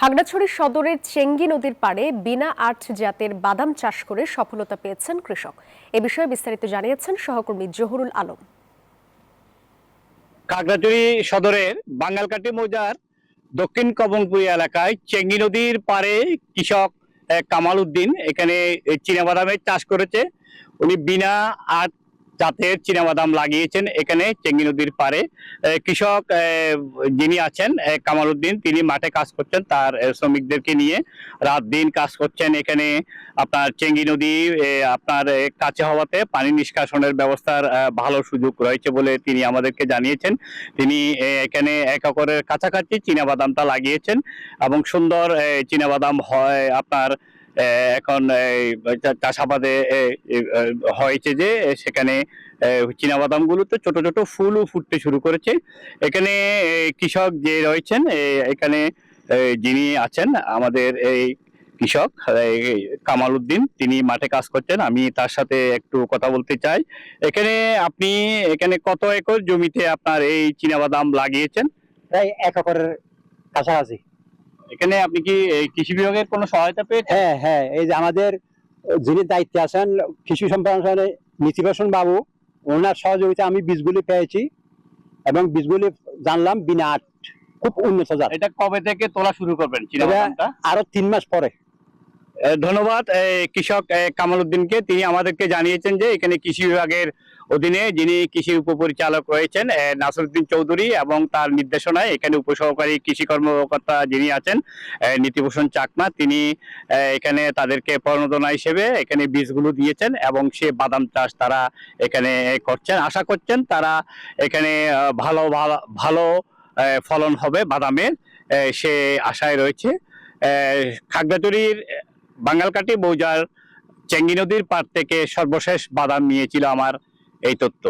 খাগড়াছড়ি সদরের চেঙ্গি নদীর পাড়ে বিনা আট জাতের বাদাম চাষ করে সফলতা পেয়েছেন কৃষক। এ বিষয়ে বিস্তারিত জানিয়েছেন সহকর্মী জহুরুল আলম। খাগড়াছড়ি সদরের বাঙ্গালকাটি মৌজার দক্ষিণ কবংপুরি এলাকায় চেঙ্গি নদীর পাড়ে কৃষক কামাল উদ্দিন এখানে চীনাবাদামের চাষ করেছে। উনি বিনা আট জাতের চীনাবাদাম লাগিয়েছেন এখানে চেঙ্গি নদীর পাড়ে। কৃষক যিনি আছেন কামাল উদ্দিন, তিনি মাঠে কাজ করছেন তার শ্রমিকদেরকে নিয়ে, রাত দিন কাজ করছেন এখানে। আপনার চেঙ্গি নদী আপনার কাছে হওয়াতে পানি নিষ্কাশনের ব্যবস্থার ভালো সুযোগ রয়েছে বলে তিনি আমাদেরকে জানিয়েছেন। তিনি এখানে 1 একরের কাছাকাছি চীনাবাদামটা লাগিয়েছেন এবং সুন্দর চীনাবাদাম হয়। আপনার এখন চাষাবাদে হয়েছে যে সেখানে চীনাবাদাম গুলোতে ছোট ছোট ফুলও ফুটতে শুরু করেছে। এখানে কৃষক যে রয়েছেন এখানে যিনি আছেন আমাদের এই কৃষক কামাল উদ্দিন, তিনি মাঠে কাজ করছেন। আমি তার সাথে একটু কথা বলতে চাই। আপনি কত একর জমিতে আপনার এই চীনাবাদাম লাগিয়েছেন? প্রায় 1 একরের কাছাকাছি। এখানে আপনি কি কৃষি বিভাগের কোনো সহায়তা পেয়েছেন? হ্যাঁ হ্যাঁ, এই যে আমাদের যিনি দায়িত্বে আছেন কৃষি সম্প্রসারণে নীতিভূষণ বাবু, ওনার সহযোগিতা আমি বীজগুলি পেয়েছি এবং বীজগুলি জানলাম বিনা আট, খুব উন্নত জাত। এটা কবে থেকে তোলা শুরু করবেন চীনাবাদামটা? আরো 3 মাস পরে। ধন্যবাদ কৃষক কামাল উদ্দিনকে। তিনি আমাদেরকে জানিয়েছেন যে এখানে কৃষি বিভাগের অধীনে যিনি কৃষি উপপরিচালক রয়েছেন নাসিরউদ্দিন চৌধুরী, এবং তার নির্দেশনায় এখানে উপসহকারী কৃষি কর্মকর্তা যিনি আছেন নীতিভূষণ চাকমা, তিনি এখানে তাদেরকে প্রণোদনা হিসেবে এখানে বীজগুলো দিয়েছেন এবং সে বাদাম চাষ তারা এখানে করছেন। আশা করছেন তারা এখানে ভালো ভালো ভালো ফলন হবে বাদামের, সে আশায় রয়েছে। খাগড়াছড়ির বাঙ্গালকাটি মৌজার চেঙ্গি নদীর পাড় থেকে সর্বশেষ বাদাম নিয়েছিল আমার এই তথ্য।